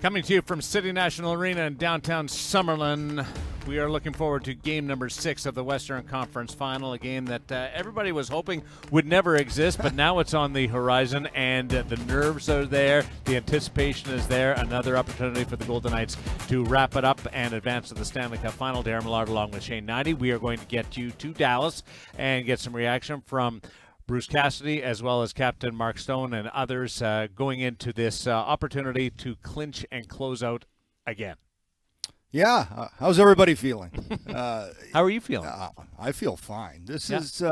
Coming to you from City National Arena in downtown Summerlin, we are looking forward to game number 6 of the Western Conference Final, a game that everybody was hoping would never exist, but now it's on the horizon, and the nerves are there, the anticipation is there. Another opportunity for the Golden Knights to wrap it up and advance to the Stanley Cup Final. Daren Millard along with Hnidy. We are going to get you to Dallas and get some reaction from Bruce Cassidy, as well as Captain Mark Stone and others going into this opportunity to clinch and close out again. Yeah. How's everybody feeling? How are you feeling? I feel fine. This isn't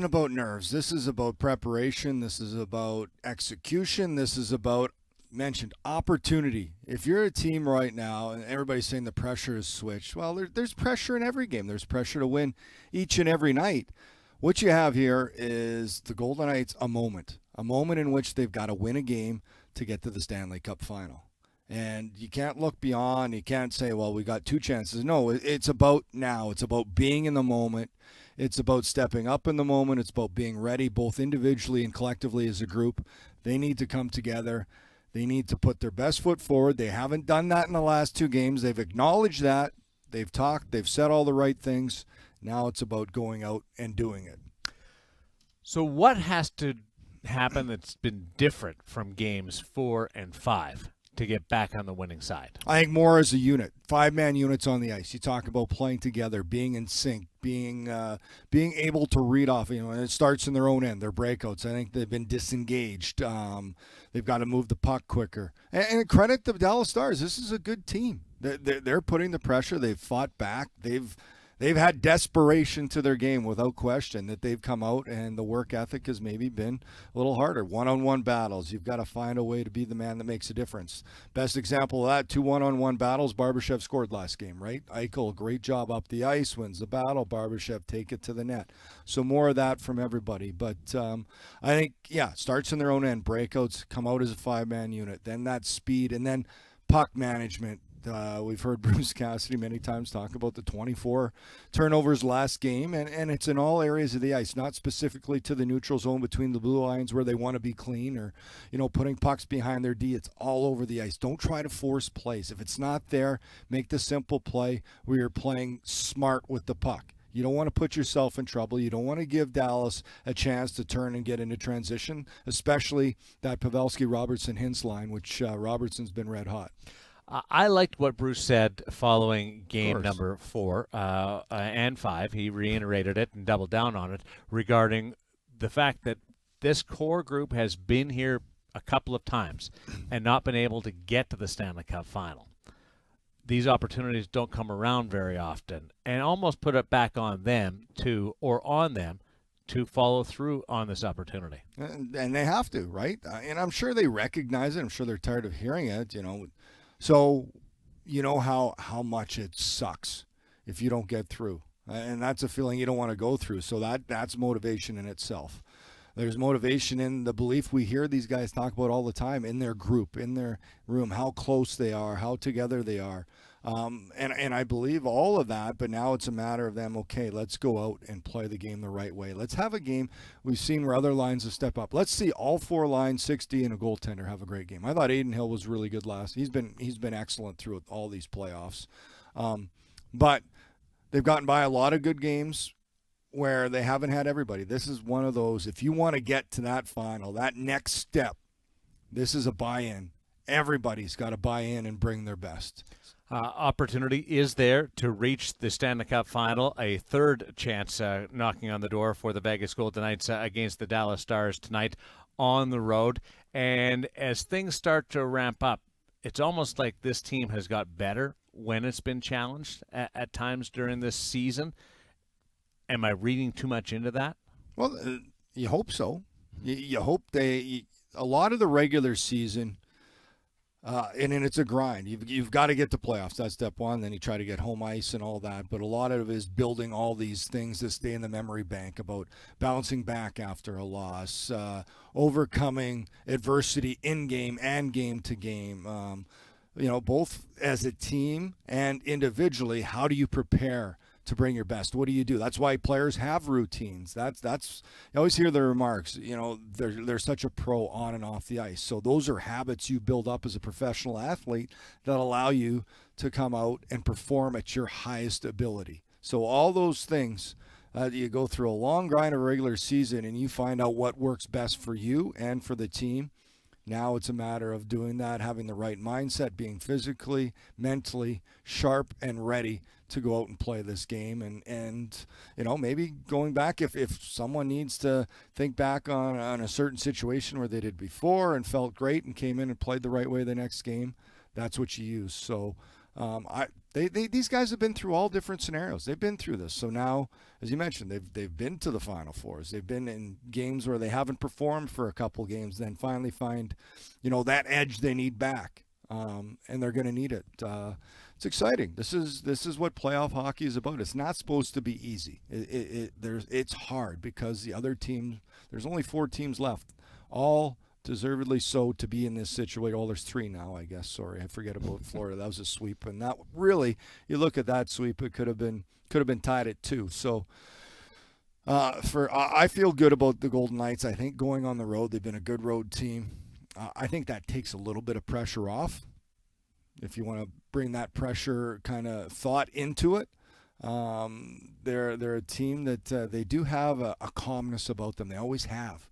about nerves. This is about preparation. This is about execution. This is about, mentioned, opportunity. If you're a team right now and everybody's saying the pressure is switched, well, there's pressure in every game. There's pressure to win each and every night. What you have here is the Golden Knights a moment in which they've got to win a game to get to the Stanley Cup Final. And you can't look beyond. You can't say, well, we got 2 chances. No, it's about now. It's about being in the moment. It's about stepping up in the moment. It's about being ready, both individually and collectively as a group. They need to come together. They need to put their best foot forward. They haven't done that in the last 2 games. They've acknowledged that. They've talked. They've said all the right things. Now it's about going out and doing it. So what has to happen that's been different from games 4 and 5 to get back on the winning side? I think more as a unit, 5-man units on the ice. You talk about playing together, being in sync, being able to read off. And it starts in their own end, their breakouts. I think they've been disengaged. They've got to move the puck quicker. And credit the Dallas Stars. This is a good team. They're putting the pressure. They've fought back. They've had desperation to their game without question, that they've come out, and the work ethic has maybe been a little harder. One-on-one battles. You've got to find a way to be the man that makes a difference. Best example of that, 2 one-on-one battles. Barbashev scored last game, right? Eichel, great job up the ice, wins the battle. Barbashev take it to the net. So more of that from everybody. But I think, starts in their own end. Breakouts, come out as a 5-man unit. Then that speed, and then puck management. We've heard Bruce Cassidy many times talk about the 24 turnovers last game, and it's in all areas of the ice, not specifically to the neutral zone between the blue lines where they want to be clean, or putting pucks behind their D. It's all over the ice. Don't try to force plays. If it's not there, make the simple play where you're playing smart with the puck. You don't want to put yourself in trouble. You don't want to give Dallas a chance to turn and get into transition, especially that Pavelski-Robertson-Hintz line, which Robertson's been red hot. I liked what Bruce said following game number 4 and 5. He reiterated it and doubled down on it regarding the fact that this core group has been here a couple of times and not been able to get to the Stanley Cup Final. These opportunities don't come around very often, and almost put it back on them to follow through on this opportunity. And they have to, right? And I'm sure they recognize it. I'm sure they're tired of hearing it, So you know how much it sucks if you don't get through. And that's a feeling you don't want to go through. So that's motivation in itself. There's motivation in the belief we hear these guys talk about all the time, in their group, in their room, how close they are, how together they are. And I believe all of that, but now it's a matter of them, okay, let's go out and play the game the right way. Let's have a game we've seen where other lines have stepped up. Let's see all 4 lines, 60 and a goaltender, have a great game. I thought Adin Hill was really good last. He's been excellent through all these playoffs. But they've gotten by a lot of good games where they haven't had everybody. This is one of those, if you want to get to that final, that next step, this is a buy-in. Everybody's got to buy in and bring their best. Opportunity is there to reach the Stanley Cup Final. A third chance knocking on the door for the Vegas Golden Knights against the Dallas Stars tonight on the road. And as things start to ramp up, it's almost like this team has got better when it's been challenged at times during this season. Am I reading too much into that? Well, you hope so. You hope a lot of the regular season, and it's a grind. You've got to get to playoffs. That's step one. Then you try to get home ice and all that. But a lot of it is building all these things that stay in the memory bank about bouncing back after a loss, overcoming adversity in game and game to game. Both as a team and individually, how do you prepare to bring your best? What do you do? That's why players have routines. That's you always hear the remarks, they're such a pro on and off the ice. So those are habits you build up as a professional athlete that allow you to come out and perform at your highest ability. So all those things, you go through a long grind of regular season and you find out what works best for you and for the team. Now it's a matter of doing that, having the right mindset, being physically, mentally sharp and ready to go out and play this game. And maybe going back, if someone needs to think back on a certain situation where they did before and felt great and came in and played the right way the next game, that's what you use. So these guys have been through all different scenarios. They've been through this. So now, as you mentioned, they've been to the Final Fours. They've been in games where they haven't performed for a couple games, then finally find, that edge they need back, and they're going to need it. It's exciting. This is what playoff hockey is about. It's not supposed to be easy. It's hard because the other team. There's only 4 teams left, all deservedly so to be in this situation. Well, there's 3 now, I guess. Sorry, I forget about Florida. That was a sweep, and that really, you look at that sweep, it could have been tied at 2. So I feel good about the Golden Knights. I think going on the road, they've been a good road team. I think that takes a little bit of pressure off. If you want to bring that pressure kind of thought into it, they're a team that they do have a calmness about them. They always have.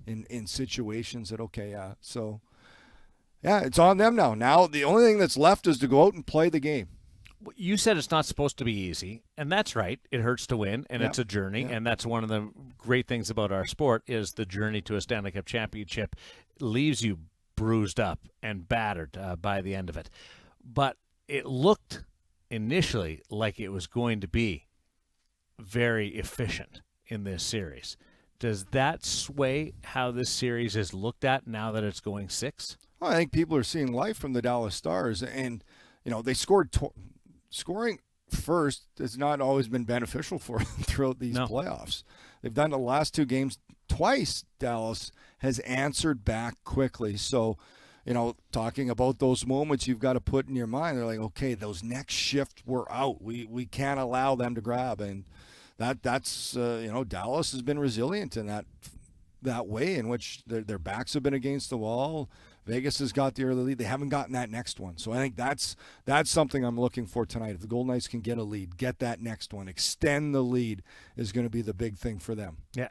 In situations that it's on them now. Now the only thing that's left is to go out and play the game. You said it's not supposed to be easy, and that's right. It hurts to win, and it's a journey, and that's one of the great things about our sport is the journey to a Stanley Cup championship leaves you bruised up and battered by the end of it. But it looked initially like it was going to be very efficient in this series. Does that sway how this series is looked at now that it's going 6? Well, I think people are seeing life from the Dallas Stars, and they scored. Scoring first has not always been beneficial for them throughout these playoffs. They've done the last 2 games twice. Dallas has answered back quickly. So, talking about those moments you've got to put in your mind. They're like, okay, those next shift were out. We can't allow them to grab and. That's Dallas has been resilient in that way in which their backs have been against the wall. Vegas has got the early lead. They haven't gotten that next one. So I think that's something I'm looking for tonight. If the Golden Knights can get a lead, get that next one, extend the lead is going to be the big thing for them. Yeah.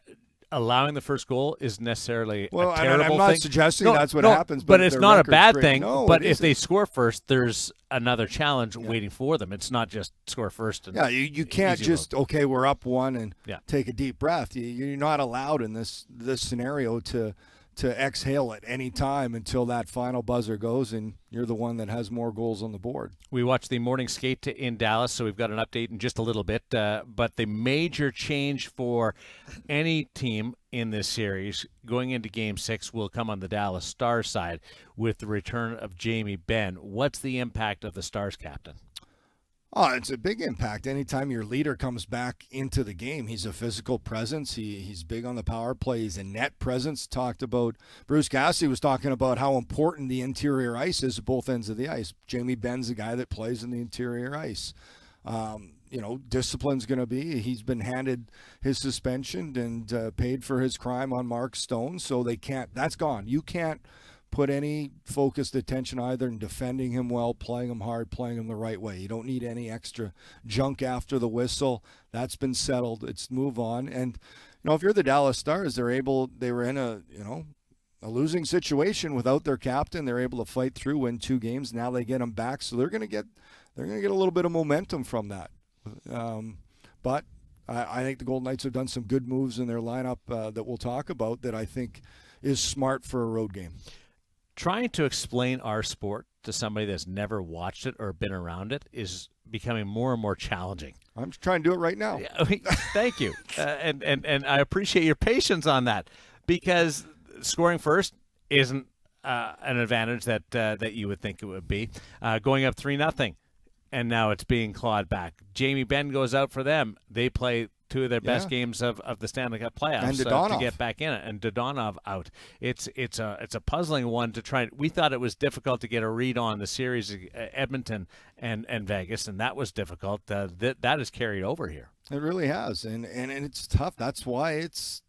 Allowing the first goal is necessarily a terrible I'm not thing. suggesting that's what happens. But it's not a bad thing. No, but if they score first, there's another challenge waiting for them. It's not just score first. And you can't just, we're up 1 and take a deep breath. You're not allowed in this scenario to exhale at any time until that final buzzer goes and you're the one that has more goals on the board. We watched the morning skate in Dallas, so we've got an update in just a little bit. But the major change for any team in this series going into Game 6 will come on the Dallas Stars side with the return of Jamie Benn. What's the impact of the Stars captain? Oh, it's a big impact. Anytime your leader comes back into the game, he's a physical presence. He's big on the power play. He's a net presence. Bruce Cassidy was talking about how important the interior ice is at both ends of the ice. Jamie Benn's a guy that plays in the interior ice. Discipline's going to be. He's been handed his suspension and paid for his crime on Mark Stone, so that's gone. You can't put any focused attention either in defending him well, playing him hard, playing him the right way. You don't need any extra junk after the whistle. That's been settled. It's move on. And if you're the Dallas Stars, they were in a losing situation without their captain. They're able to fight through, win 2 games. Now they get him back, so they're going to get a little bit of momentum from that. But I think the Golden Knights have done some good moves in their lineup that we'll talk about that I think is smart for a road game. Trying to explain our sport to somebody that's never watched it or been around it is becoming more and more challenging. I'm trying to do it right now. Thank you. And I appreciate your patience on that because scoring first isn't an advantage that you would think it would be. Going up 3-0, and now it's being clawed back. Jamie Benn goes out for them. They play two of their best games of the Stanley Cup playoffs to get back in it, and Dodonov out. It's a puzzling one to try. We thought it was difficult to get a read on the series, Edmonton and Vegas, and that was difficult. That has carried over here. It really has, and it's tough. That's why it's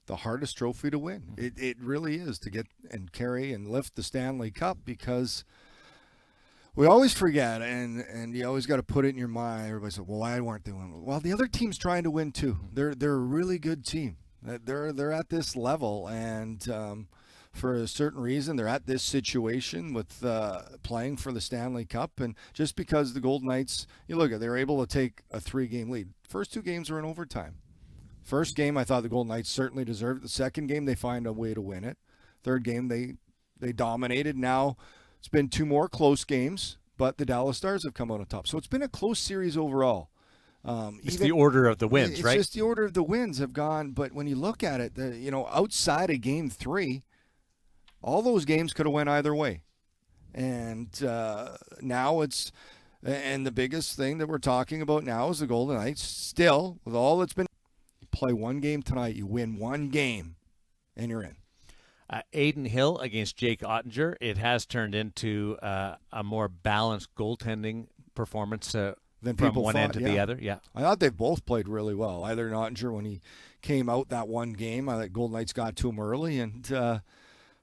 the hardest trophy to win. It really is, to get and carry and lift the Stanley Cup, because we always forget, and you always got to put it in your mind. Everybody says, "Well, why weren't they winning?" Well, the other team's trying to win too. They're a really good team. They're at this level, and for a certain reason, they're at this situation with playing for the Stanley Cup. And just because the Golden Knights, you look at, they were able to take a 3-game lead. First 2 games were in overtime. First game, I thought the Golden Knights certainly deserved it. The second game, they find a way to win it. Third game, they dominated. Now it's been 2 more close games, but the Dallas Stars have come out on top. So it's been a close series overall. It's the order of the wins, right? It's just the order of the wins have gone. But when you look at it, outside of Game 3, all those games could have went either way. And now it's – and the biggest thing that we're talking about now is the Golden Knights still, with all that's been – play 1 game tonight, you win 1 game, and you're in. Adin Hill against Jake Ottinger. It has turned into a more balanced goaltending performance than from one end to the other. Yeah, I thought they both played really well. Either Ottinger, when he came out that 1 game, I thought Golden Knights got to him early, and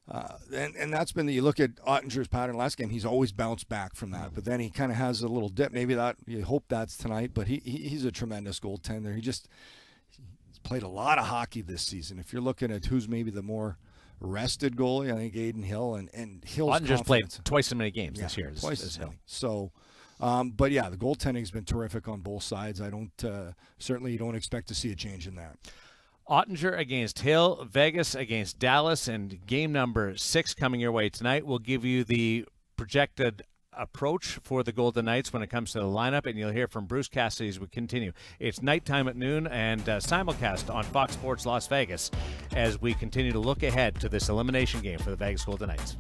that's been you look at Ottinger's pattern last game. He's always bounced back from that, but then he kind of has a little dip. Maybe that you hope that's tonight, but he's a tremendous goaltender. He's played a lot of hockey this season. If you're looking at who's maybe the more rested goalie, I think Adin Hill and Hill's Ottinger's played twice as many games this year. Twice as Hill. So, but yeah, the goaltending's been terrific on both sides. I don't certainly you don't expect to see a change in that. Ottinger against Hill, Vegas against Dallas, and game number 6 coming your way tonight. We'll give you the projected approach for the Golden Knights when it comes to the lineup, and you'll hear from Bruce Cassidy as we continue. It's nighttime at noon and simulcast on Fox Sports Las Vegas as we continue to look ahead to this elimination game for the Vegas Golden Knights.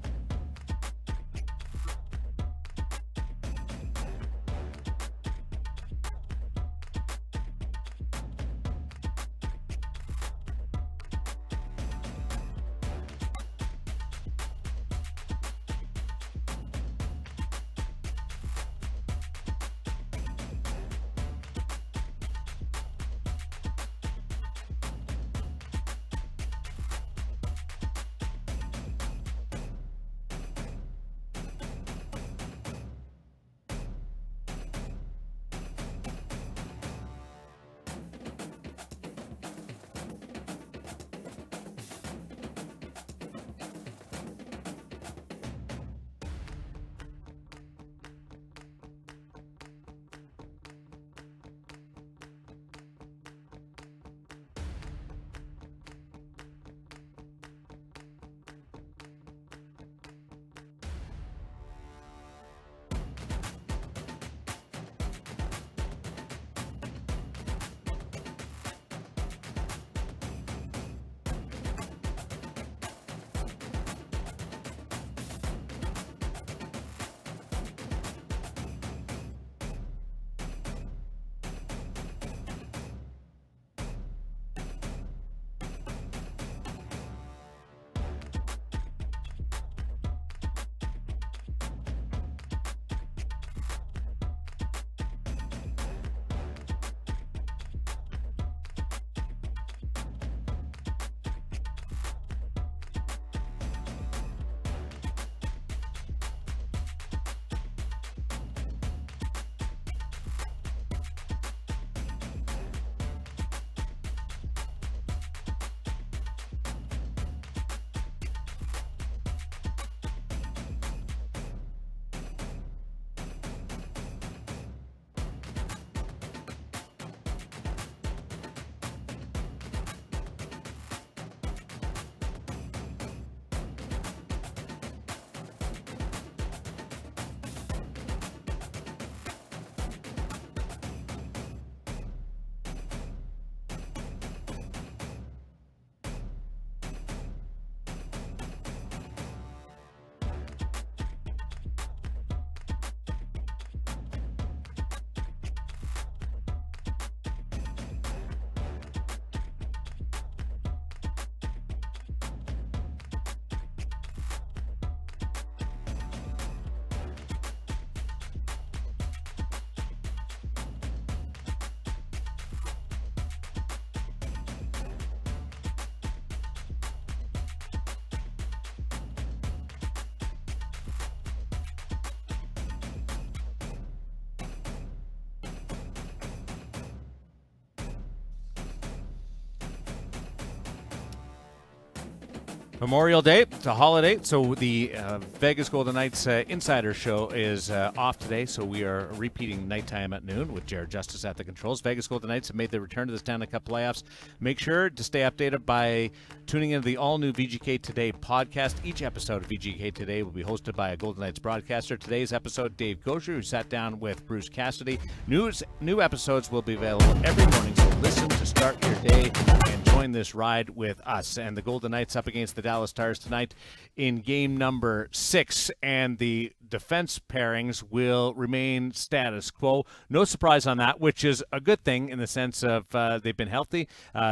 Memorial Day, it's a holiday, so the Vegas Golden Knights Insider Show is off today, so we are repeating nighttime at noon with Jared Justice at the controls. Vegas Golden Knights have made their return to the Stanley Cup playoffs. Make sure to stay updated by tuning into the all-new VGK Today podcast. Each episode of VGK Today will be hosted by a Golden Knights broadcaster. Today's episode, Dave Gaucher, who sat down with Bruce Cassidy. New episodes will be available every morning, so listen to start your day and join this ride with us. And the Golden Knights up against the Dallas Stars tonight in game number 6, and the defense pairings will remain status quo. No surprise on that, which is a good thing in the sense of they've been healthy.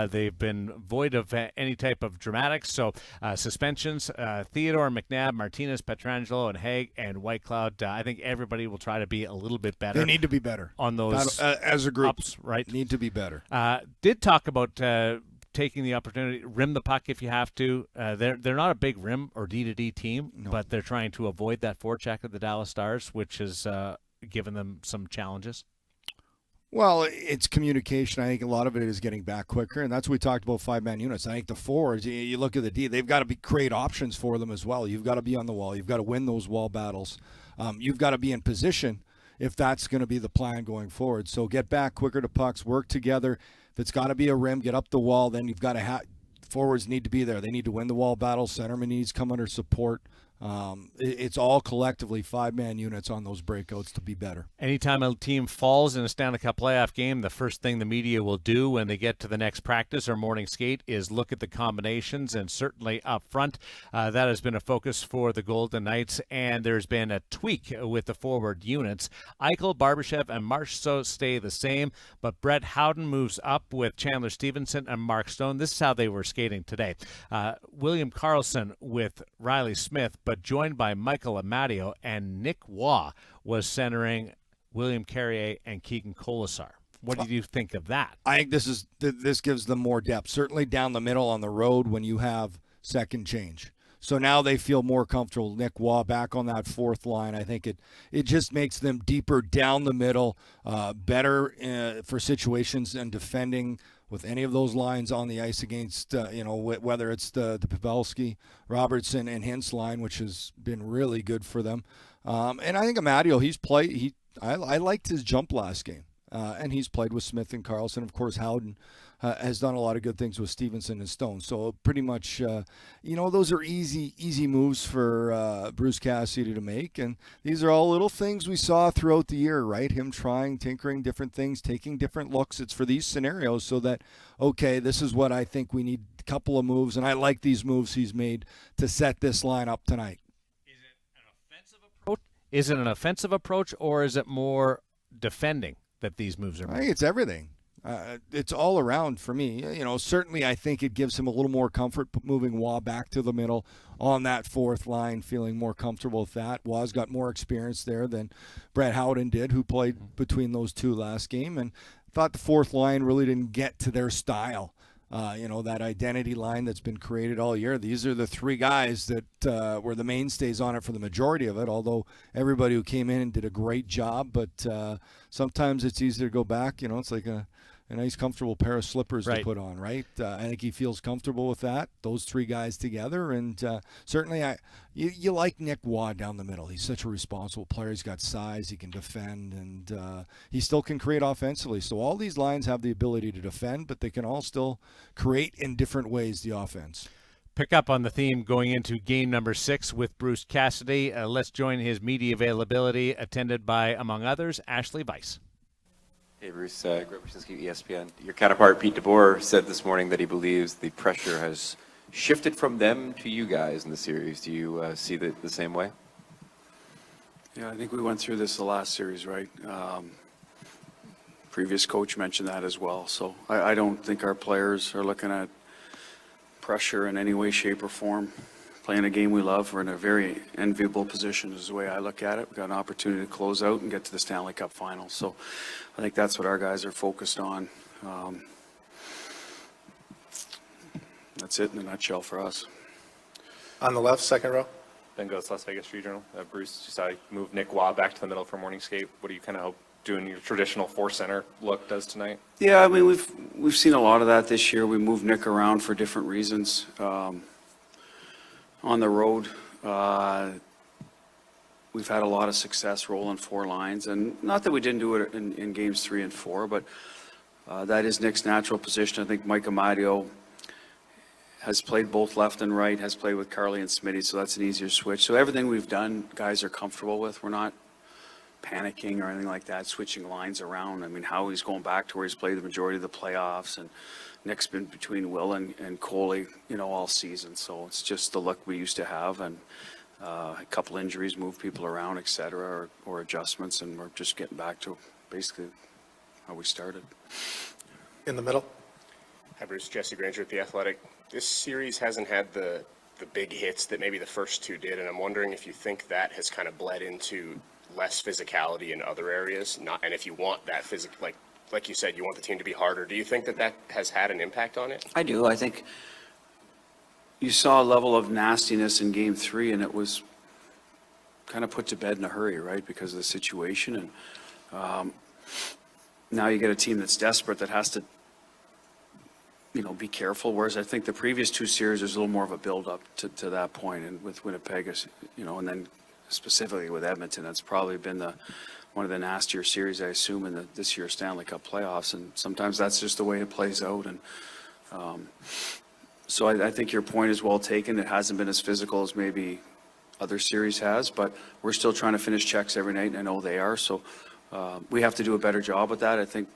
They've been void of any type of dramatics. So suspensions, Theodore, McNabb, Martinez, Pietrangelo, and Haig, and Whitecloud. I think everybody will try to be a little bit better. They need to be better on those as a group. Ups, right? Need to be better. Did talk about taking the opportunity, rim the puck if you have to. They're not a big rim or D-to-D team, but they're trying to avoid that forecheck of the Dallas Stars, which has given them some challenges. Well, it's communication. I think a lot of it is getting back quicker, and that's what we talked about, 5-man units. I think the forwards, you look at the D, they've got to create options for them as well. You've got to be on the wall. You've got to win those wall battles. You've got to be in position if that's going to be the plan going forward. So get back quicker to pucks, work together. If it's got to be a rim, get up the wall, then you've got to forwards need to be there. They need to win the wall battle. Centerman needs to come under support. It's all collectively 5-man units on those breakouts to be better. Anytime a team falls in a Stanley Cup playoff game, the first thing the media will do when they get to the next practice or morning skate is look at the combinations, and certainly up front, that has been a focus for the Golden Knights, and there's been a tweak with the forward units. Eichel, Barbashev, and Marchessault stay the same, but Brett Howden moves up with Chandler Stevenson and Mark Stone. This is how they were skating today. William Karlsson with Riley Smith, but joined by Michael Amadio, and Nick Waugh was centering William Carrier and Keegan Colasar. What did you think of that? I think this gives them more depth, certainly down the middle on the road when you have second change. So now they feel more comfortable. Nick Waugh back on that fourth line. I think it just makes them deeper down the middle, better for situations and defending with any of those lines on the ice against, whether it's the Pavelski, Robertson, and Hintz line, which has been really good for them. And I think Amadio, I liked his jump last game. And he's played with Smith and Karlsson. Of course, Howden has done a lot of good things with Stevenson and Stone. So pretty much, those are easy moves for Bruce Cassidy to make. And these are all little things we saw throughout the year, right? Him tinkering different things, taking different looks. It's for these scenarios so that, okay, this is what I think we need, a couple of moves. And I like these moves he's made to set this line up tonight. Is it an offensive approach, or is it more defending that these moves are made? I think it's everything. It's all around for me. Certainly I think it gives him a little more comfort moving Waugh back to the middle on that fourth line, feeling more comfortable with that. Waugh's got more experience there than Brett Howden did, who played between those two last game, and thought the fourth line really didn't get to their style. That identity line that's been created all year. These are the three guys that were the mainstays on it for the majority of it, although everybody who came in and did a great job. But sometimes it's easier to go back. It's like a nice, comfortable pair of slippers to put on, right? I think he feels comfortable with that, those three guys together. And certainly you like Nick Waugh down the middle. He's such a responsible player. He's got size. He can defend, and he still can create offensively. So all these lines have the ability to defend, but they can all still create in different ways the offense. Pick up on the theme going into game number 6 with Bruce Cassidy. Let's join his media availability, attended by, among others, Ashley Weiss. Hey, Bruce. Greg Wyshynski, ESPN. Your counterpart, Pete DeBoer, said this morning that he believes the pressure has shifted from them to you guys in the series. Do you see the same way? Yeah, I think we went through this the last series, right? Previous coach mentioned that as well. So I don't think our players are looking at pressure in any way, shape, or form. Playing a game we love, we're in a very enviable position is the way I look at it. We've got an opportunity to close out and get to the Stanley Cup Finals. So I think that's what our guys are focused on. That's it in a nutshell for us. On the left, second row. Ben Goes, Las Vegas Street Journal. Bruce, just move Nick Waugh back to the middle for morning skate. What do you kind of hope doing your traditional 4-center look does tonight? Yeah, I mean, we've seen a lot of that this year. We moved Nick around for different reasons. On the road, we've had a lot of success rolling 4 lines, and not that we didn't do it in games 3 and 4, but that is Nick's natural position. I think Mike Amadio has played both left and right, has played with Carly and Smitty, so that's an easier switch. So everything we've done, guys are comfortable with. We're not panicking or anything like that, switching lines around. I mean, Howie's going back to where he's played the majority of the playoffs, and Nick's been between Will and Coley, all season. So it's just the luck we used to have, and a couple injuries, move people around, et cetera, or adjustments, and we're just getting back to basically how we started. In the middle. Hi, Bruce. Jesse Granger at The Athletic. This series hasn't had the big hits that maybe the first 2 did, and I'm wondering if you think that has kind of bled into less physicality in other areas, and if you want that like you said, you want the team to be harder. Do you think that has had an impact on it? I do. I think you saw a level of nastiness in game 3, and it was kind of put to bed in a hurry, right, because of the situation. And now you get a team that's desperate that has to, be careful. Whereas I think the previous 2 series, there's a little more of a build-up to that point. And with Winnipeg, and then specifically with Edmonton, that's probably been one of the nastier series, I assume, in this year's Stanley Cup playoffs. And sometimes that's just the way it plays out. And so I think your point is well taken. It hasn't been as physical as maybe other series has, but we're still trying to finish checks every night, and I know they are. So we have to do a better job with that. I think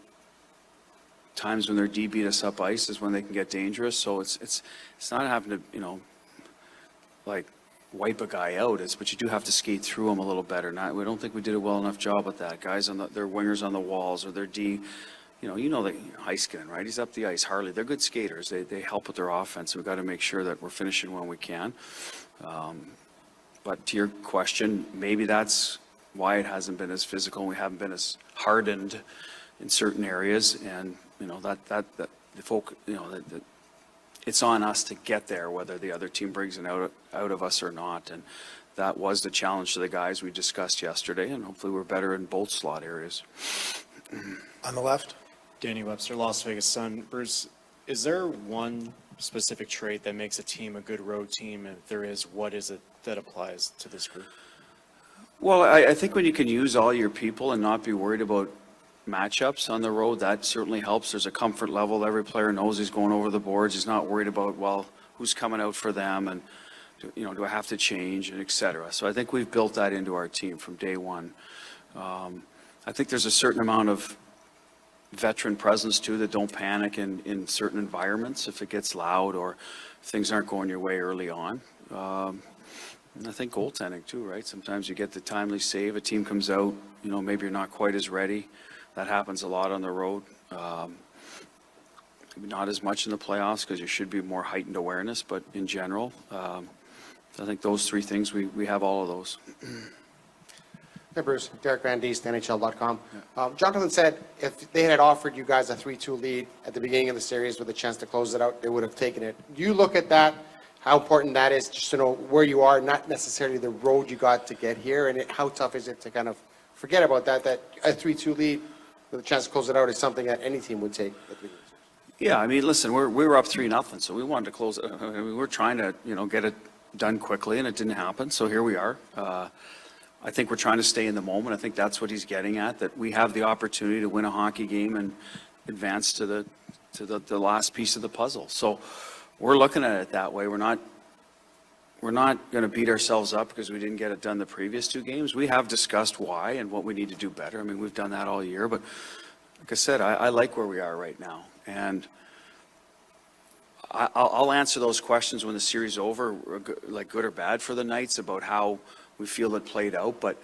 times when their D beat us up ice is when they can get dangerous. So it's not having to, like wipe a guy out, but you do have to skate through them a little better. We don't think we did a well enough job with that. Guys their wingers on the walls, or their D, that Heiskanen, right? He's up the ice. Harley, they're good skaters. They help with their offense. We've got to make sure that we're finishing when we can. But to your question, maybe that's why it hasn't been as physical, and we haven't been as hardened in certain areas. And it's on us to get there, whether the other team brings it out of us or not. And that was the challenge to the guys we discussed yesterday, and hopefully we're better in both slot areas. On the left. Danny Webster, Las Vegas Sun. Bruce, is there one specific trait that makes a team a good road team? And if there is, what is it that applies to this group? Well, I think when you can use all your people and not be worried about matchups on the road, that certainly helps. There's a comfort level. Every player knows he's going over the boards. He's not worried about, who's coming out for them, and do I have to change, and et cetera. So I think we've built that into our team from day one. I think there's a certain amount of veteran presence too, that don't panic in certain environments if it gets loud or things aren't going your way early on. And I think goaltending too, right? Sometimes you get the timely save, a team comes out, maybe you're not quite as ready. That happens a lot on the road. Maybe not as much in the playoffs because you should be more heightened awareness, but in general, I think those 3 things, we have all of those. Hey, Bruce. Derek Van Diest, NHL.com. Jonathan said if they had offered you guys a 3-2 lead at the beginning of the series with a chance to close it out, they would have taken it. Do you look at that, how important that is, just to know where you are, not necessarily the road you got to get here, and how tough is it to kind of forget about that a 3-2 lead with a chance to close it out is something that any team would take at the beginning of the series? Yeah, I mean, listen, we were up 3-0, so we wanted to close it. I mean, we were trying to, get it done quickly, and it didn't happen, so here we are. I think we're trying to stay in the moment. I think that's what he's getting at, that we have the opportunity to win a hockey game and advance to the last piece of the puzzle. So we're looking at it that way. We're not going to beat ourselves up because we didn't get it done the previous 2 games. We have discussed why and what we need to do better. I mean, we've done that all year, but like I said, I like where we are right now. And I'll answer those questions when the series is over, like good or bad for the Knights, about how we feel it played out. But,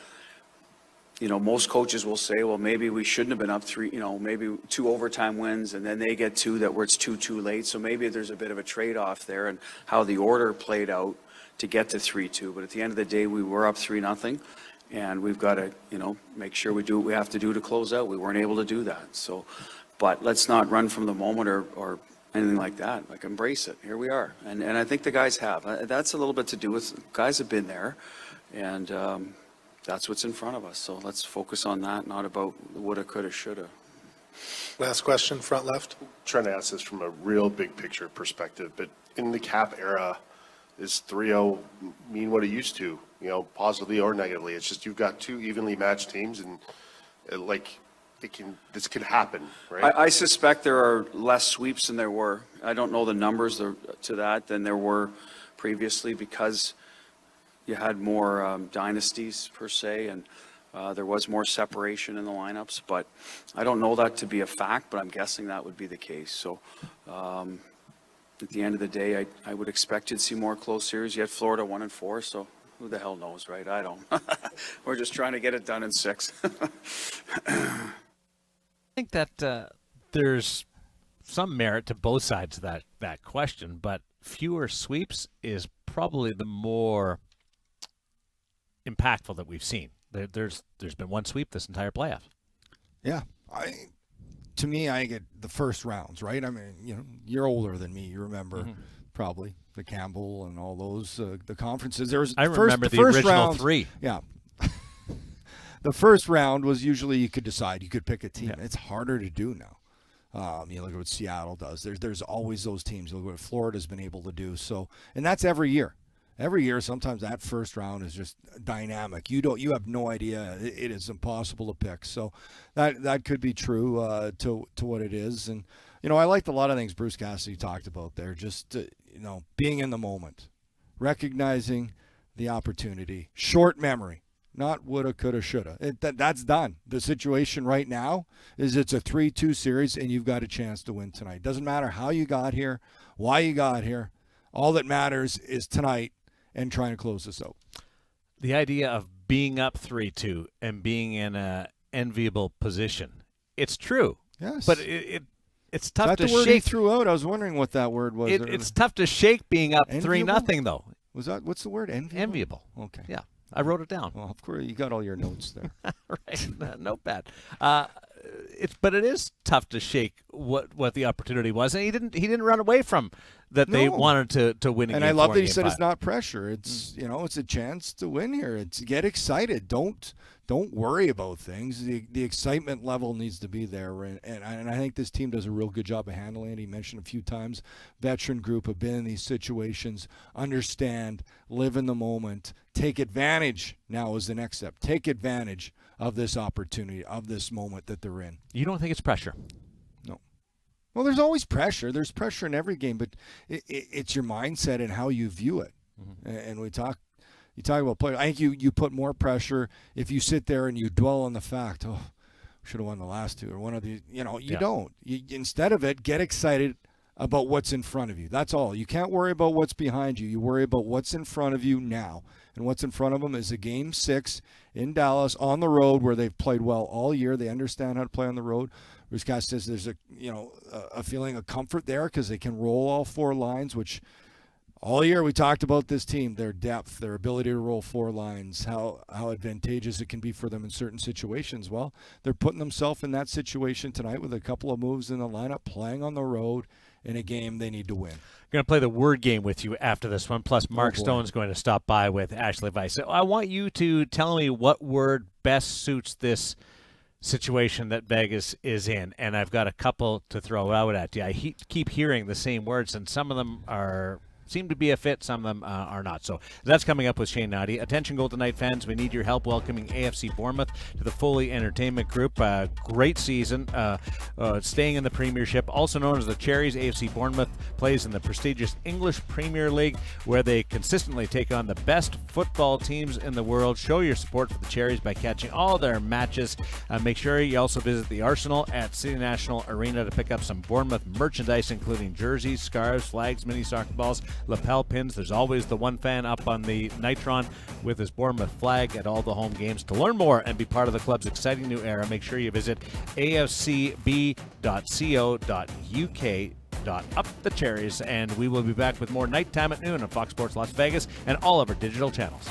most coaches will say, well, maybe we shouldn't have been up 3, maybe 2 overtime wins, and then they get 2 that where it's too late. So maybe there's a bit of a trade-off there and how the order played out to get to 3-2. But at the end of the day, we were up 3-0, and we've got to, make sure we do what we have to do to close out. We weren't able to do that. So, but let's not run from the moment or anything like that. Like, embrace it. Here we are. And I think the guys have. That's a little bit to do with, guys have been there, and that's what's in front of us. So let's focus on that, not about woulda, coulda, shoulda. Last question, front left. Trying to ask this from a real big picture perspective, but in the cap era, Is 3-0 mean what it used to, positively or negatively? It's just you've got two evenly matched teams, and this can happen, right? I suspect there are less sweeps than there were. I don't know the numbers to that than there were previously because you had more dynasties per se, and there was more separation in the lineups. But I don't know that to be a fact, but I'm guessing that would be the case. So at the end of the day, I would expect you to see more close series. You had Florida 1-4, so who the hell knows, right? I don't. We're just trying to get it done in 6. I think that there's some merit to both sides of that question, but fewer sweeps is probably the more impactful that we've seen. There's been one sweep this entire playoff. Yeah, to me, I get the first rounds, right? I mean, you're older than me. You remember probably the Campbell and all those the conferences. I remember the original rounds, 3. Yeah. The first round was usually you could decide, you could pick a team. Yeah. It's harder to do now. You look at what Seattle does. There's always those teams. Look at what Florida's been able to do. So, and that's every year. Every year, sometimes that first round is just dynamic. You have no idea. It is impossible to pick. So that could be true to what it is. And I liked a lot of things Bruce Cassidy talked about there. Just being in the moment, recognizing the opportunity, short memory. Not woulda, coulda, shoulda. That's done. The situation right now is it's a 3-2 series, and you've got a chance to win tonight. Doesn't matter how you got here, why you got here. All that matters is tonight and trying to close this out. The idea of being up 3-2 and being in an enviable position, it's true. Yes. But it's tough to shake. That the word he shake. threw out? I was wondering what that word was. It's tough to shake being up 3-0, though. What's the word? Enviable. Okay. Yeah. I wrote it down. Well, of course, you got all your notes there. Right. Not bad. But it is tough to shake what the opportunity was, and he didn't run away from that. No. They wanted to win. And I love that he said it's not pressure. It's it's a chance to win here. It's get excited. Don't worry about things. The excitement level needs to be there, and I think this team does a real good job of handling it. He mentioned a few times, veteran group have been in these situations, understand, live in the moment, take advantage. Now is the next step. Take advantage of this opportunity, of this moment that they're in. You don't think it's pressure? No. Well, there's always pressure. There's pressure in every game, but it's your mindset and how you view it. And you talk about play. I think you put more pressure if you sit there and you dwell on the fact, we should have won the last 2 or one of these. You don't. Instead of it, get excited about what's in front of you. That's all. You can't worry about what's behind you. You worry about what's in front of you now. And what's in front of them is a Game 6 in Dallas on the road where they've played well all year. They understand how to play on the road. Bruce Cassidy says there's a feeling of comfort there because they can roll all 4 lines, which all year we talked about this team, their depth, their ability to roll 4 lines, how advantageous it can be for them in certain situations. Well, they're putting themselves in that situation tonight with a couple of moves in the lineup, playing on the road in a game they need to win. I'm going to play the word game with you after this one, plus Mark Stone's going to stop by with Ashley Weiss. So I want you to tell me what word best suits this situation that Vegas is in, and I've got a couple to throw out at you. I keep hearing the same words, and some of them seem to be a fit, some of them are not. So that's coming up with Shane Hnidy. Attention Golden Knight fans, we need your help welcoming AFC Bournemouth to the Foley Entertainment Group. Great season, staying in the Premiership, also known as the Cherries. AFC Bournemouth plays in the prestigious English Premier League, where they consistently take on the best football teams in the world. Show your support for the Cherries by catching all their matches. Make sure you also visit the Arsenal at City National Arena to pick up some Bournemouth merchandise, including jerseys, scarves, flags, mini soccer balls, lapel pins. There's always the one fan up on the Nitron with his Bournemouth flag at all the home games. To learn more and be part of the club's exciting new era, make sure you visit afcb.co.uk. Up the Cherries, and we will be back with more Nighttime at Noon on Fox Sports Las Vegas and all of our digital channels.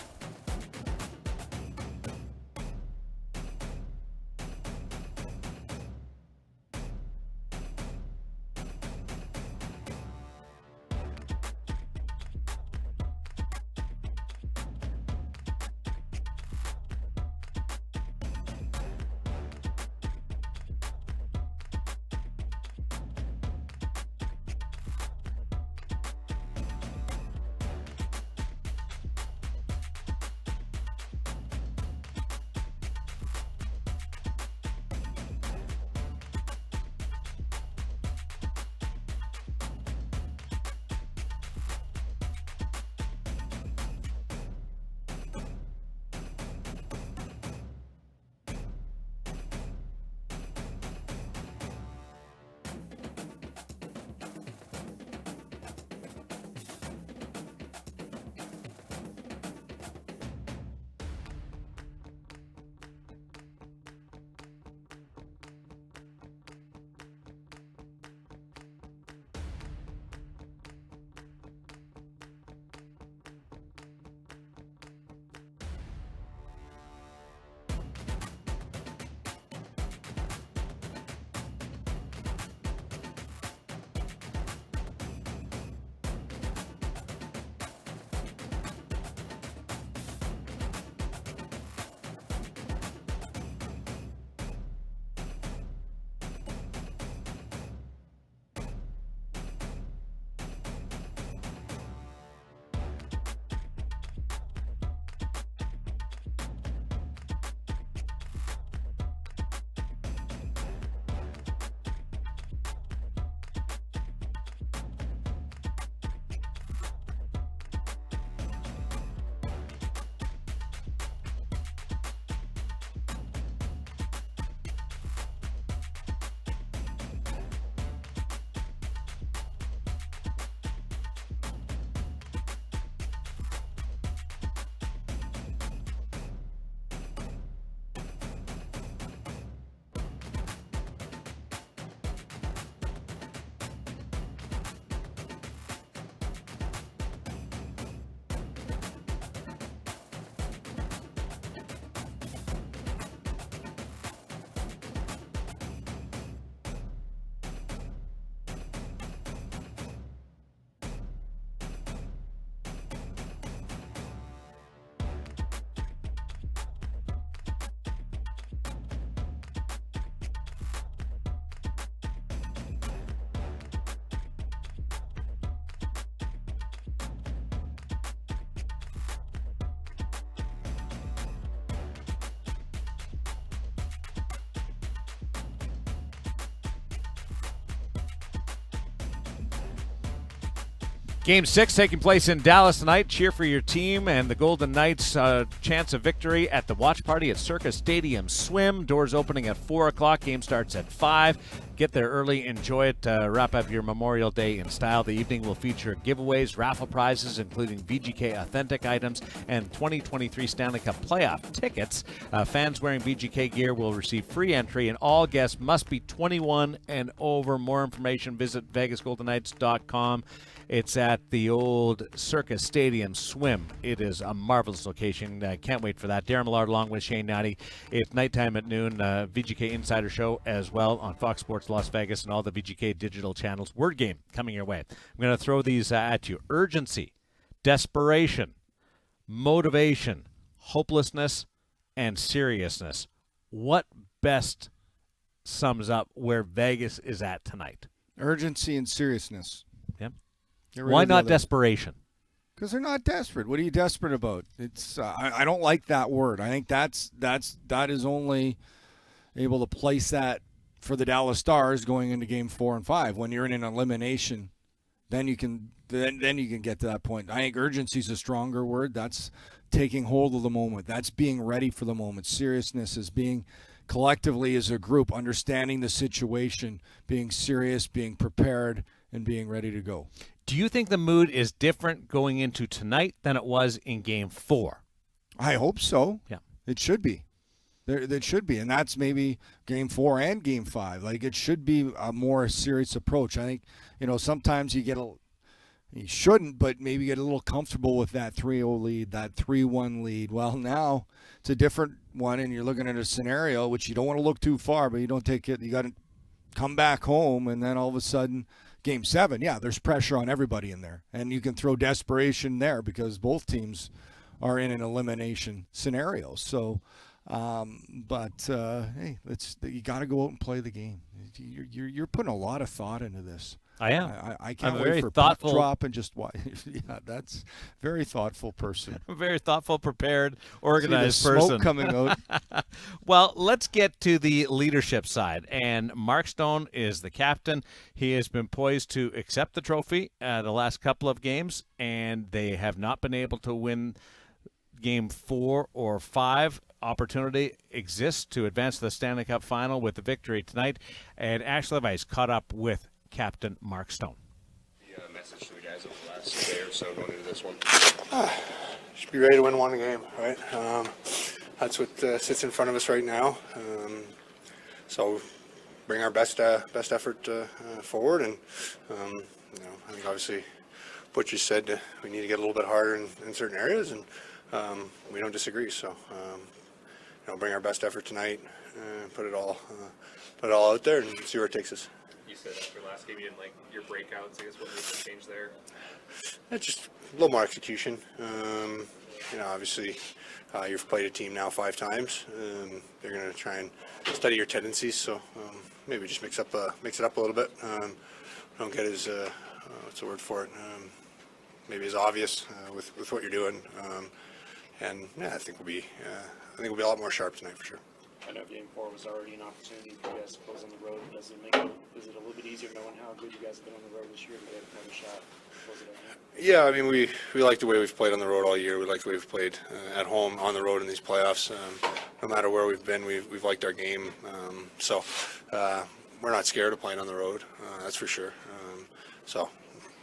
Game 6 taking place in Dallas tonight. Cheer for your team and the Golden Knights' chance of victory at the watch party at Circa Stadium Swim. Doors opening at 4 o'clock. Game starts at 5. Get there early. Enjoy it. Wrap up your Memorial Day in style. The evening will feature giveaways, raffle prizes, including VGK authentic items and 2023 Stanley Cup playoff tickets. Fans wearing VGK gear will receive free entry, and all guests must be 21 and over. More information, visit VegasGoldenKnights.com. It's at the old Circa Stadium Swim. It is a marvelous location. Can't wait for that. Daren Millard along with Shane Hnidy. It's nighttime at noon. VGK Insider Show as well on Fox Sports Las Vegas and all the VGK digital channels. Word game coming your way. I'm going to throw these at you. Urgency, desperation, motivation, hopelessness, and seriousness. What best sums up where Vegas is at tonight? Urgency and seriousness. Yeah. Why not desperation? Because they're not desperate. What are you desperate about? It's I don't like that word. I think that is only able to place that for the Dallas Stars going into Game 4 and 5. When you're in an elimination, then you can get to that point. I think urgency is a stronger word. That's taking hold of the moment. That's being ready for the moment. Seriousness is being collectively as a group, understanding the situation, being serious, being prepared, and being ready to go. Do you think the mood is different going into tonight than it was in Game 4? I hope so. Yeah. It should be. It should be, and that's maybe Game 4 and Game 5. Like, it should be a more serious approach. I think, sometimes you shouldn't, but maybe get a little comfortable with that 3-0 lead, that 3-1 lead. Well, now it's a different one, and you're looking at a scenario which you don't want to look too far, but you don't take it. You got to come back home, and then all of a sudden, Game 7, yeah, there's pressure on everybody in there. And you can throw desperation there because both teams are in an elimination scenario. So, hey, you got to go out and play the game. You're putting a lot of thought into this. I am. I can't I'm wait very for thoughtful. puck drop and just watch. Yeah, that's very thoughtful person. A very thoughtful, prepared, organized See the person. smoke coming out. Well, let's get to the leadership side. And Mark Stone is the captain. He has been poised to accept the trophy the last couple of games, and they have not been able to win Game 4 or 5. Opportunity exists to advance to the Stanley Cup final with the victory tonight. And Ashley Levi's caught up with Captain Mark Stone. The message to the guys over the last day or so going into this one. Should be ready to win one game, right? That's what sits in front of us right now. So bring our best effort forward, and I think obviously Butch just said we need to get a little bit harder in certain areas, and we don't disagree. So bring our best effort tonight, put it all out there, and see where it takes us. You said after last game you didn't like your breakouts. I guess what made the change there? Just a little more execution. Obviously, you've played a team now 5 times. They're going to try and study your tendencies, so maybe just mix it up a little bit. Don't get as what's the word for it? Maybe as obvious with what you're doing. I think we'll be a lot more sharp tonight for sure. I know Game 4 was already an opportunity for you guys to close on the road. Is it a little bit easier knowing how good you guys have been on the road this year to get another shot to close it out? Yeah, I mean, we like the way we've played on the road all year. We like the way we've played at home, on the road in these playoffs. No matter where we've been, we've liked our game. We're not scared of playing on the road, that's for sure.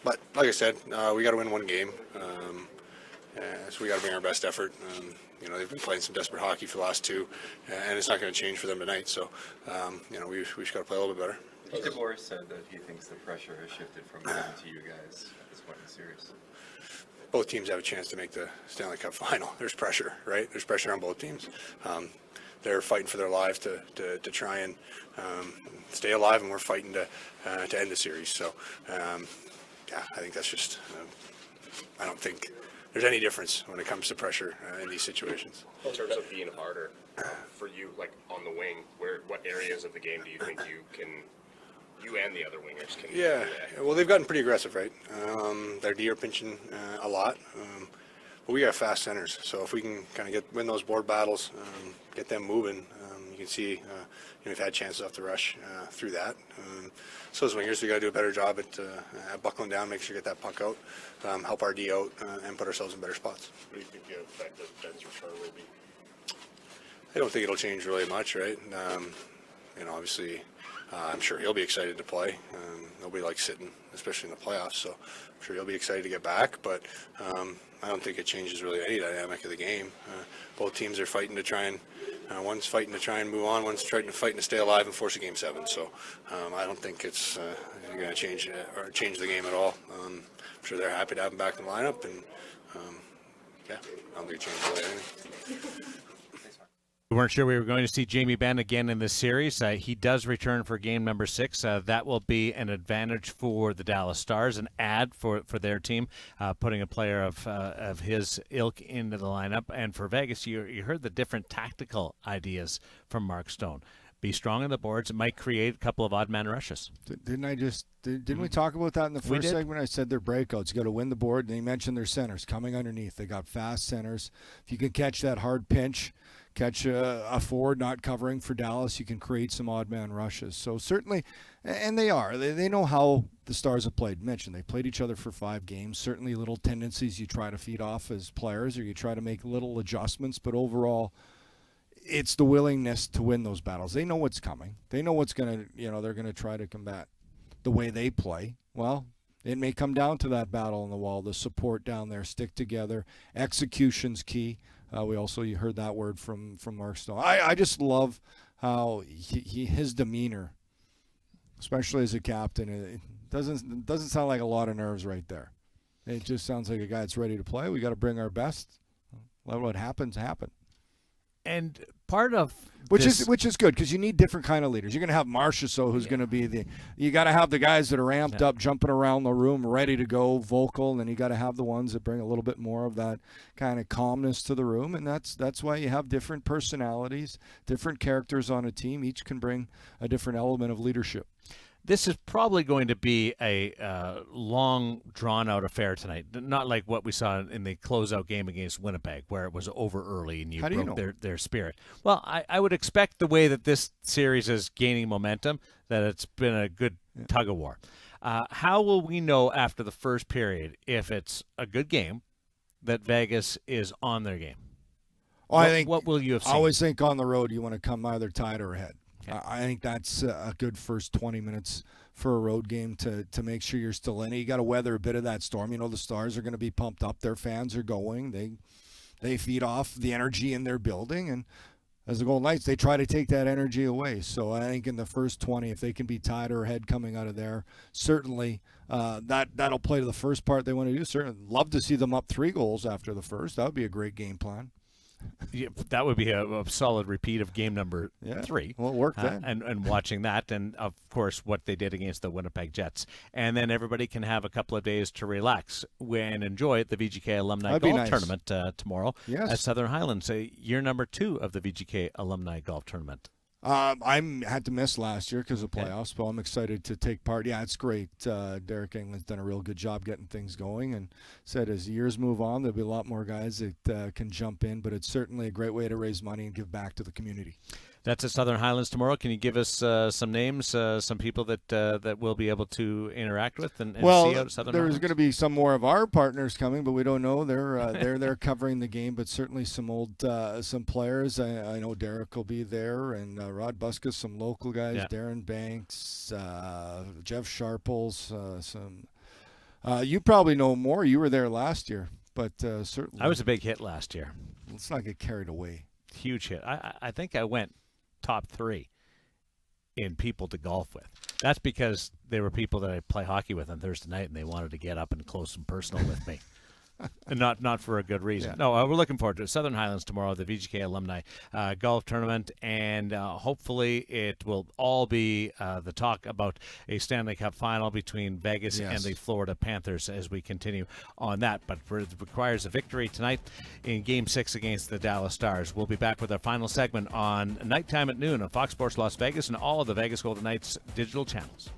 But like I said, we got to win one game. So we got to bring our best effort. They've been playing some desperate hockey for the last 2, and it's not going to change for them tonight. So, we just got to play a little bit better. Pete DeBoer said that he thinks the pressure has shifted from them to you guys at this point in the series. Both teams have a chance to make the Stanley Cup final. There's pressure, right? There's pressure on both teams. They're fighting for their lives to try and stay alive, and we're fighting to end the series. So, I think that's just. I don't think there's any difference when it comes to pressure in these situations. In terms of being harder for you, like on the wing, what areas of the game do you think you and the other wingers can do that? Well, they've gotten pretty aggressive, right? Their D are pinching a lot, but we got fast centers. So if we can kind of win those board battles, get them moving, you can see we've had chances off the rush through that. So as wingers, we got to do a better job at buckling down, make sure we get that puck out, help our D out, and put ourselves in better spots. What do you think the effect of Ben's return will be? I don't think it'll change really much, right? Obviously, I'm sure he'll be excited to play. Nobody likes sitting, especially in the playoffs, so I'm sure he'll be excited to get back, but I don't think it changes really any dynamic of the game. Both teams are fighting to try and one's fighting to try and move on, one's fighting to stay alive and force a Game 7. So I don't think it's going to change the game at all. I'm sure they're happy to have him back in the lineup, and I don't think it changes really anything. We weren't sure we were going to see Jamie Benn again in this series. He does return for game number 6. That will be an advantage for the Dallas Stars, an add for their team, putting a player of his ilk into the lineup. And for Vegas, you heard the different tactical ideas from Mark Stone. Be strong on the boards. It might create a couple of odd man rushes. Didn't we talk about that in the We first did. segment? I said their breakouts. You got to win the board. And he mentioned their centers coming underneath. They got fast centers. If you can catch that hard pinch, catch a forward not covering for Dallas, you can create some odd man rushes. So certainly, and they are. They know how the Stars have played. Mentioned they played each other for 5 games. Certainly little tendencies you try to feed off as players, or you try to make little adjustments. But overall, it's the willingness to win those battles. They know what's coming. They know what's going to, they're going to try to combat the way they play. Well, it may come down to that battle on the wall, the support down there, stick together. Execution's key. You heard that word from Mark Stone. I just love how his demeanor, especially as a captain, it doesn't sound like a lot of nerves right there. It just sounds like a guy that's ready to play. We got to bring our best. Let what happens happen. And part of which is good, because you need different kind of leaders. You're going to have Marchessault, who's going to be you got to have the guys that are amped up, jumping around the room, ready to go, vocal, and then you got to have the ones that bring a little bit more of that kind of calmness to the room, and that's why you have different personalities, different characters on a team. Each can bring a different element of leadership. This is probably going to be a long, drawn-out affair tonight. Not like what we saw in the closeout game against Winnipeg, where it was over early and you broke their spirit. Well, I would expect the way that this series is gaining momentum, that it's been a good tug-of-war. How will we know after the first period if it's a good game, that Vegas is on their game? What will you have seen? I always think on the road you want to come either tied or ahead. I think that's a good first 20 minutes for a road game to make sure you're still in it. You got to weather a bit of that storm. The Stars are going to be pumped up. Their fans are going. They feed off the energy in their building, and as the Golden Knights, they try to take that energy away. So I think in the first 20, if they can be tied or ahead coming out of there, certainly that'll play to the first part they want to do. Certainly love to see them up 3 goals after the first. That would be a great game plan. Yeah, that would be a solid repeat of game number 3. Well, it worked then. And watching that, and of course what they did against the Winnipeg Jets. And then everybody can have a couple of days to relax and enjoy the VGK Alumni Golf Tournament tomorrow at Southern Highlands. Year number 2 of the VGK Alumni Golf Tournament. I had to miss last year because of playoffs, but I'm excited to take part. Yeah, it's great. Derek England's done a real good job getting things going, and said as years move on, there'll be a lot more guys that can jump in, but it's certainly a great way to raise money and give back to the community. That's at Southern Highlands tomorrow. Can you give us some names, some people that we'll be able to interact with and see out at Southern Highlands? There's going to be some more of our partners coming, but we don't know. They're covering the game, but certainly some players. I know Derek will be there, and Rod Buskus, some local guys, Darren Banks, Jeff Sharples, you probably know more. You were there last year, but certainly. I was a big hit last year. Let's not get carried away. Huge hit. I think I went top 3 in people to golf with. That's because they were people that I play hockey with on Thursday night, and they wanted to get up and close and personal with me. And not for a good reason. No, we're looking forward to it. Southern Highlands tomorrow, the VGK Alumni Golf Tournament, and hopefully it will all be the talk about a Stanley Cup final between Vegas and the Florida Panthers as we continue on that. But it requires a victory tonight in Game 6 against the Dallas Stars. We'll be back with our final segment on nighttime at noon on Fox Sports Las Vegas and all of the Vegas Golden Knights digital channels.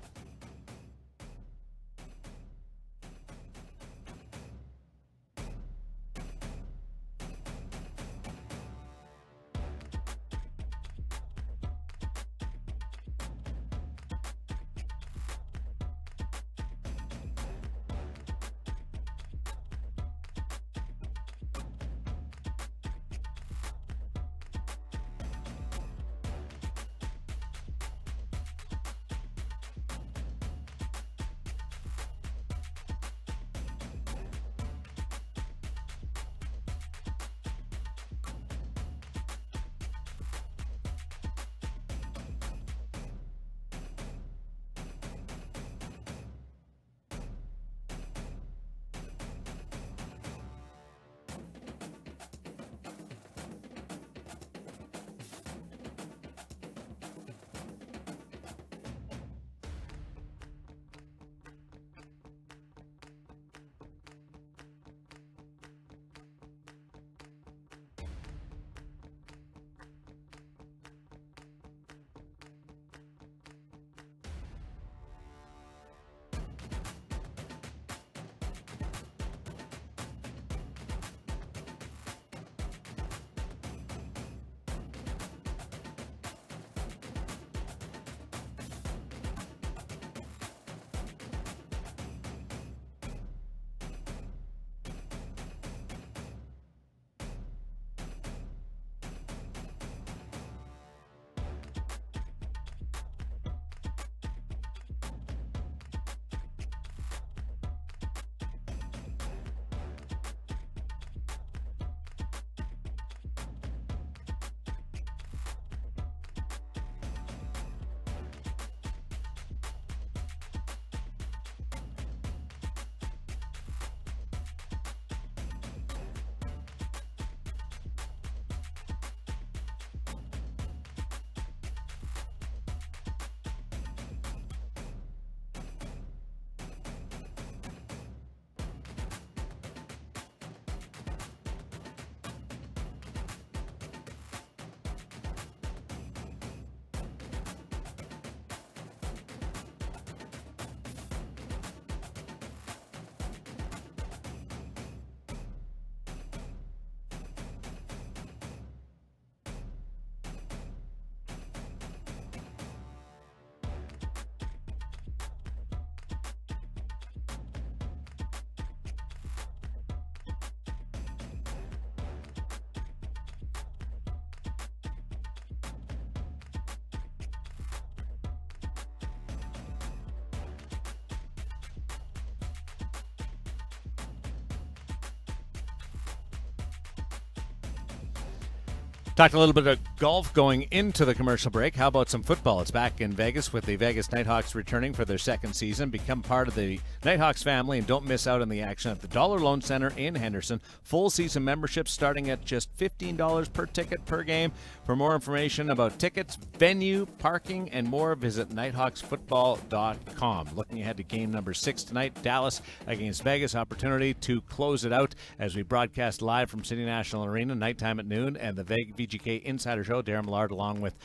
Talked a little bit of golf going into the commercial break. How about some football? It's back in Vegas with the Vegas Nighthawks returning for their second season. Become part of the Nighthawks family and don't miss out on the action at the Dollar Loan Center in Henderson. Full season membership starting at just $15 per ticket per game. For more information about tickets, venue, parking, and more, visit nighthawksfootball.com. Looking ahead to game number 6 tonight, Dallas against Vegas. Opportunity to close it out as we broadcast live from City National Arena, nighttime at noon, and the VGK Insider Show. Daren Millard along with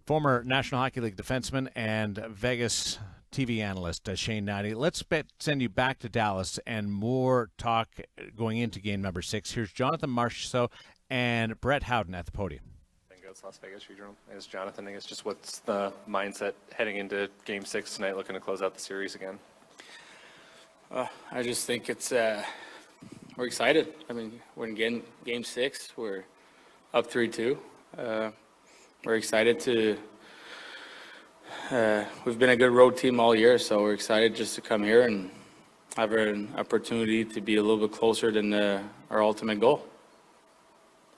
former National Hockey League defenseman and Vegas TV analyst Shane Hnidy. Let's send you back to Dallas and more talk going into game number 6. Here's Jonathan Marchessault and Brett Howden at the podium. It's Las Vegas Regional. As Jonathan, I guess just what's the mindset heading into game 6 tonight, looking to close out the series again? I just think it's we're excited. I mean, we're in game 6. We're up 3-2. We're excited to. We've been a good road team all year, so we're excited just to come here and have an opportunity to be a little bit closer than our ultimate goal.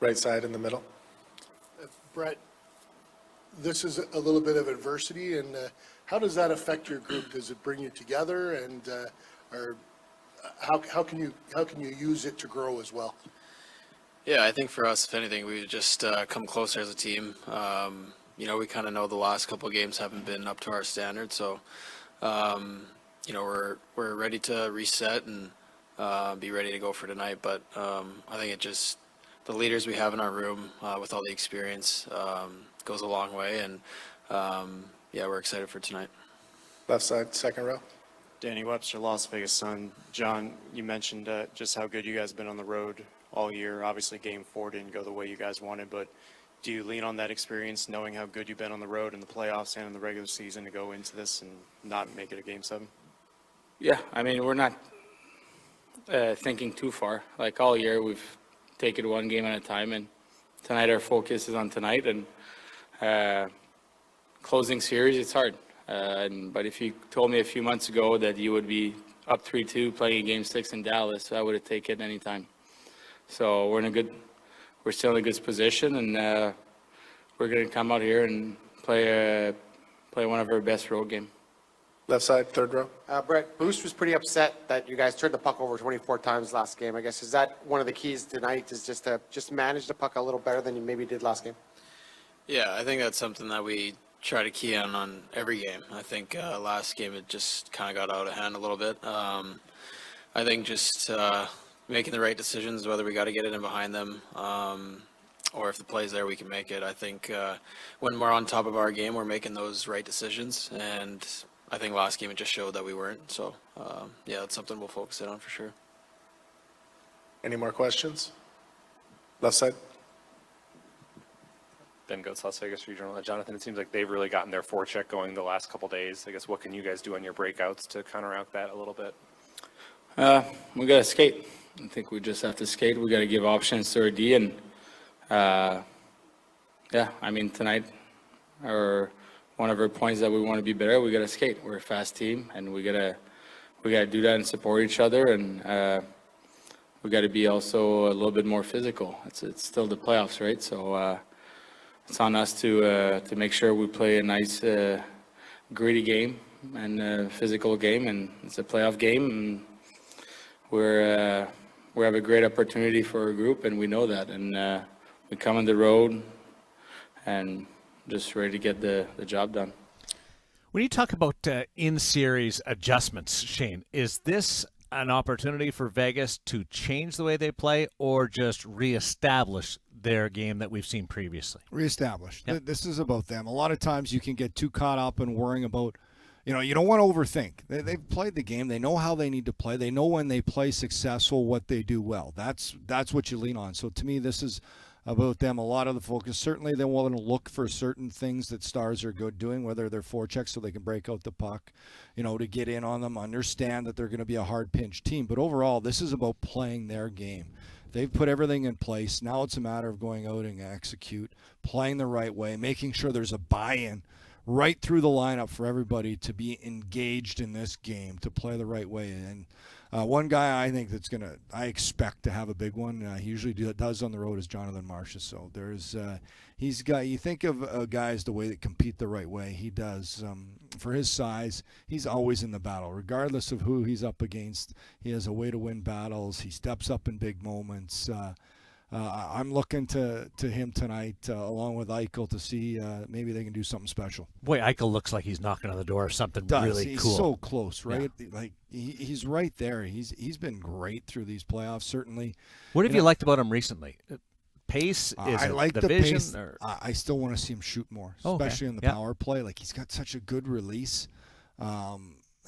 Right side in the middle. Brett, this is a little bit of adversity, and how does that affect your group? Does it bring you together, and or how can you use it to grow as well? Yeah, I think for us, if anything, we just come closer as a team. You know, we kind of know the last couple of games haven't been up to our standards, so you know, we're ready to reset and be ready to go for tonight. But I think it just the leaders we have in our room with all the experience goes a long way, and yeah, we're excited for tonight. Left side, second row. Danny Webster, Las Vegas Sun. John, you mentioned just how good you guys have been on the road all year. Obviously, Game 4 didn't go the way you guys wanted, but do you lean on that experience, knowing how good you've been on the road in the playoffs and in the regular season, to go into this and not make it a Game 7? Yeah, I mean, we're not thinking too far. Like all year, we've taken one game at a time, and tonight our focus is on tonight. And closing series, it's hard. But if you told me a few months ago that you would be up 3-2 playing Game 6 in Dallas, I would have taken it any time. So we're still in a good position, and we're going to come out here and play one of our best road games. Left side, third row. Brett, Bruce was pretty upset that you guys turned the puck over 24 times last game. I guess, is that one of the keys tonight, is just to manage the puck a little better than you maybe did last game? Yeah, I think that's something that we try to key on every game. I think last game it just kind of got out of hand a little bit. I think just making the right decisions, whether we got to get it in behind them or if the play's there, we can make it. I think when we're on top of our game, we're making those right decisions, and I think last game it just showed that we weren't. So, yeah, that's something we'll focus in on for sure. Any more questions? Left side. Ben Goetz, Las Vegas Regional. Jonathan, it seems like they've really gotten their forecheck going the last couple days. I guess what can you guys do on your breakouts to counteract that a little bit? We got to skate. I think we just have to skate. We got to give options to our D, and yeah, I mean, tonight, one of our points that we want to be better, we got to skate. We're a fast team, and we gotta do that and support each other, and we got to be also a little bit more physical. It's still the playoffs, right? So it's on us to make sure we play a nice, gritty game and physical game, and it's a playoff game, and we have a great opportunity for our group, and we know that, and we come on the road and just ready to get the job done. When you talk about in-series adjustments, Shane, is this an opportunity for Vegas to change the way they play or just reestablish their game that we've seen previously? Reestablish. Yep. This is about them. A lot of times you can get too caught up in worrying about, you don't want to overthink. They've played the game. They know how they need to play. They know when they play successful, what they do well. That's what you lean on. So to me, this is about them. A lot of the focus, certainly they want to look for certain things that Stars are good doing, whether they're forechecks so they can break out the puck, to get in on them, understand that they're going to be a hard pinch team. But overall, this is about playing their game. They've put everything in place. Now it's a matter of going out and execute, playing the right way, making sure there's a buy-in right through the lineup for everybody to be engaged in this game, to play the right way. And one guy I think I expect to have a big one, he usually does on the road, is Jonathan Marchessault. So there's, you think of guys the way that compete the right way. He does. For his size, he's always in the battle. Regardless of who he's up against, he has a way to win battles. He steps up in big moments. I'm looking to him tonight, along with Eichel, to see maybe they can do something special. Boy, Eichel looks like he's knocking on the door of something really he's cool. So close, right? Yeah. Like he's right there. He's been great through these playoffs, certainly. What have you liked about him recently? Pace? I like the vision, pace. or? I still want to see him shoot more, Okay. especially in the power play. Like, he's got such a good release.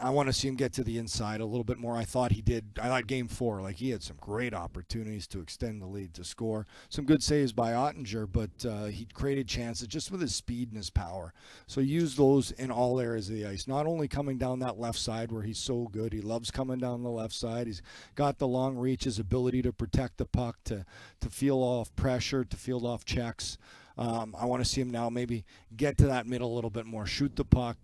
I want to see him get to the inside a little bit more. I thought he did. I thought Game 4, like, he had some great opportunities to extend the lead, to score. Some good saves by Ottinger, but he created chances just with his speed and his power. So use those in all areas of the ice, not only coming down that left side where he's so good. He loves coming down the left side. He's got the long reach, his ability to protect the puck, to field off pressure, to field off checks. I want to see him now maybe get to that middle a little bit more, shoot the puck.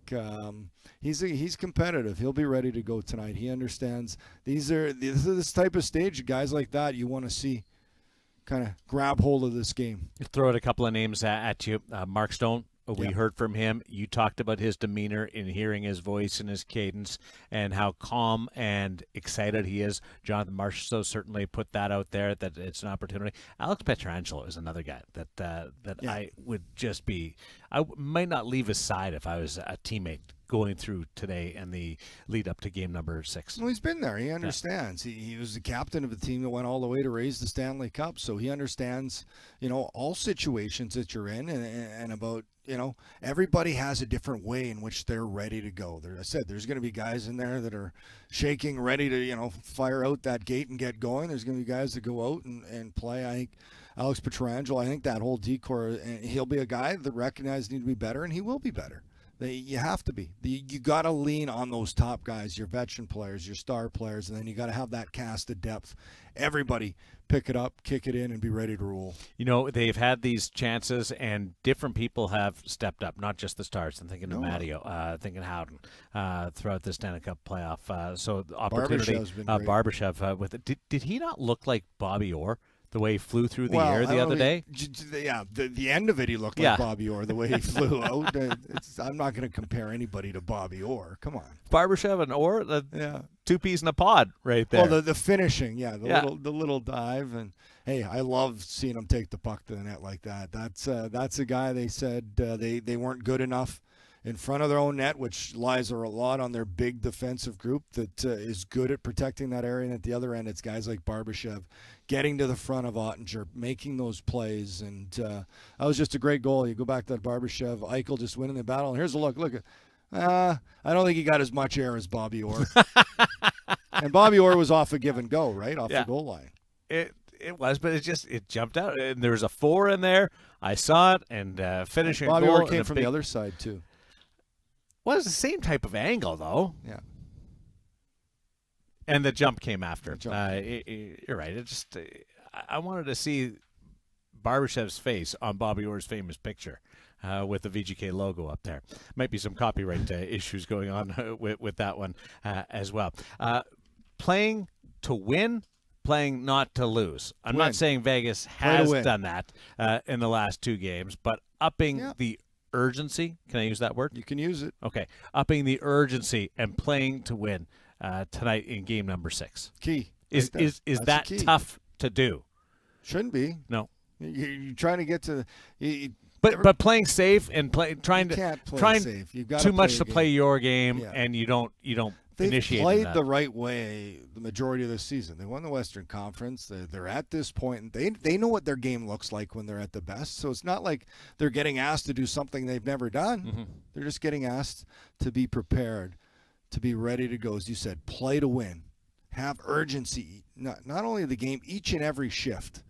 He's competitive. He'll be ready to go tonight. He understands this type of stage, guys like that you want to see kind of grab hold of this game. Throw out a couple of names at you. Mark Stone. We heard from him. You talked about his demeanor in hearing his voice and his cadence and how calm and excited he is. Jonathan Marchessault certainly put that out there, that it's an opportunity. Alex Pietrangelo is another guy that I would just be – I might not leave his side if I was a teammate going through today and the lead up to game number 6. Well, he's been there. He understands. Yeah. He was the captain of a team that went all the way to raise the Stanley Cup, so he understands, all situations that you're in and about, everybody has a different way in which they're ready to go. I said there's going to be guys in there that are shaking, ready to, fire out that gate and get going. There's going to be guys that go out and play. I think Alex Pietrangelo, I think that whole decor, he'll be a guy that recognizes need to be better, and he will be better. You have to be. You got to lean on those top guys, your veteran players, your star players, and then you got to have that cast of depth. Everybody pick it up, kick it in, and be ready to roll. They've had these chances, and different people have stepped up, not just the stars. I'm thinking of Matteo, thinking Howden throughout the Stanley Cup playoff. So the opportunity, Barbashev with it. Did he not look like Bobby Orr? The way he flew through the air the other day? Yeah, the end of it, he looked like Bobby Orr, the way he flew out. I'm not going to compare anybody to Bobby Orr. Come on. Barbashev and Orr, two peas in a pod right there. Well, the finishing, the little dive. And, hey, I love seeing him take the puck to the net like that. That's a guy they said they weren't good enough in front of their own net, which lies a lot on their big defensive group that is good at protecting that area. And at the other end, it's guys like Barbashev getting to the front of Ottinger, making those plays. And that was just a great goal. You go back to that Barbashev, Eichel just winning the battle. And here's a look. Look at, I don't think he got as much air as Bobby Orr. And Bobby Orr was off a give and go, right? Off the goal line. It was, but it jumped out. And there was a 4 in there. I saw it, and finishing Bobby goal. Orr came from the other side, too. Well, it was the same type of angle, though. Yeah. And the jump came after. You're right. It just I wanted to see Barbashev's face on Bobby Orr's famous picture with the VGK logo up there. Might be some copyright issues going on with that one as well. Playing to win, playing not to lose. I'm not saying Vegas has done that in the last 2 games, but upping the urgency. Can I use that word? You can use it. Okay. Upping the urgency and playing to win tonight in game number 6. Key. Is that tough to do? Shouldn't be. No. You're trying to get to but playing safe and trying safe. You've got too much to play your game, and you don't They've initiate played that. the right way the majority of the season. They won the Western Conference. They're at this point, and they know what their game looks like when they're at the best. So it's not like they're getting asked to do something they've never done. Mm-hmm. They're just getting asked to be prepared, to be ready to go. As you said, play to win. Have urgency. Not only the game, each and every shift.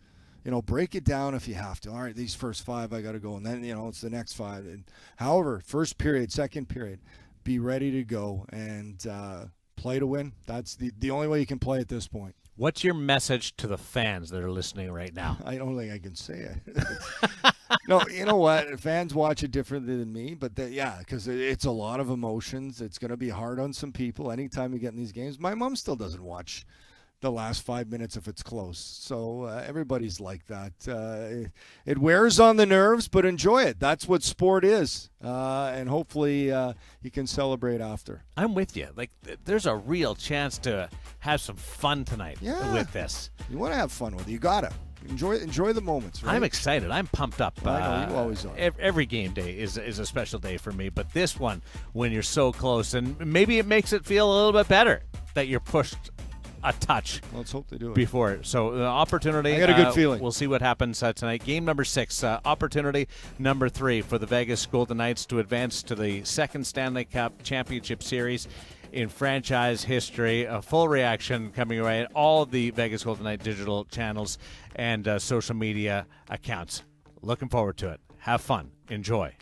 Break it down if you have to. All right, these first 5 I got to go, and then it's the next 5. And however, first period, second period, be ready to go and play to win. That's the only way you can play at this point. What's your message to the fans that are listening right now? I don't think I can say it. No, you know what? Fans watch it differently than me, but because it's a lot of emotions. It's going to be hard on some people anytime you get in these games. My mom still doesn't watch the last 5 minutes if it's close. So everybody's like that. It wears on the nerves, but enjoy it. That's what sport is. And hopefully you can celebrate after. I'm with you. Like, there's a real chance to have some fun tonight with this. You want to have fun with it. You got to. Enjoy the moments, right? I'm excited. I'm pumped up. I know, you always are. Every game day is a special day for me, but this one, when you're so close, and maybe it makes it feel a little bit better that you're pushed a touch. Let's hope they do it. Before. So the opportunity. I got a good feeling. We'll see what happens tonight. Game number 6. Opportunity number 3 for the Vegas Golden Knights to advance to the second Stanley Cup Championship Series in franchise history. A full reaction coming your way at all of the Vegas Golden Knight digital channels and social media accounts. Looking forward to it. Have fun. Enjoy.